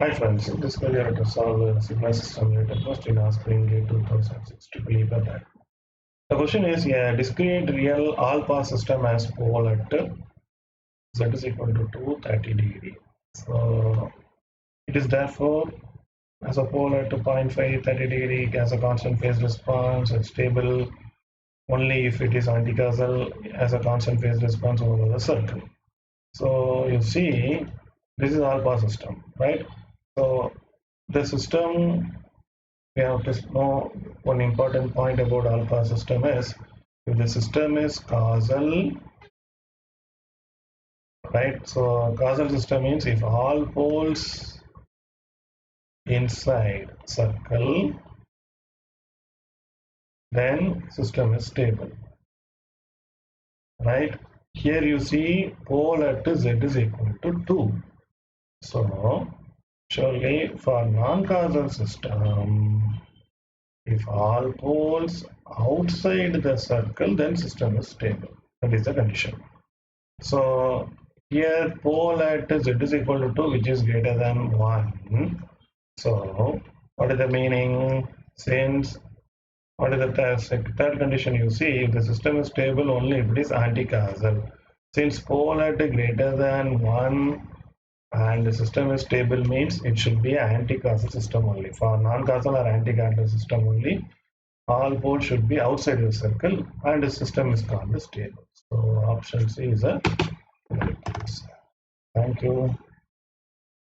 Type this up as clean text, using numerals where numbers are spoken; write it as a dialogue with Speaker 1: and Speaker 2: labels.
Speaker 1: Hi friends, in this video to solve a signal system related question asked Spring 2006 EEE pattern. The question is a discrete real all-pass system has pole at z is equal to 230 degree. So it is therefore as a pole at 0.5 30 degree has a constant phase response, it's stable only if it is anti-causal as a constant phase response over the circle. So you see this is all-pass system, right? So the system, we have to know one important point about all-pass system is if the system is causal, right? So causal system means if all poles inside circle, then system is stable, right? Here you see pole at z is equal to 2. So surely for non-causal system, if all poles outside the circle, then system is stable. That is the condition. So here pole at z is equal to 2, which is greater than 1. So what is the meaning? Since what is the third condition you see? If the system is stable only if it is anti-causal. Since pole at greater than 1 and the system is stable means it should be an anti-causal system only. For non-causal or anti-causal system only, all poles should be outside the circle and the system is called stable. So option C is a correct answer. Thank you.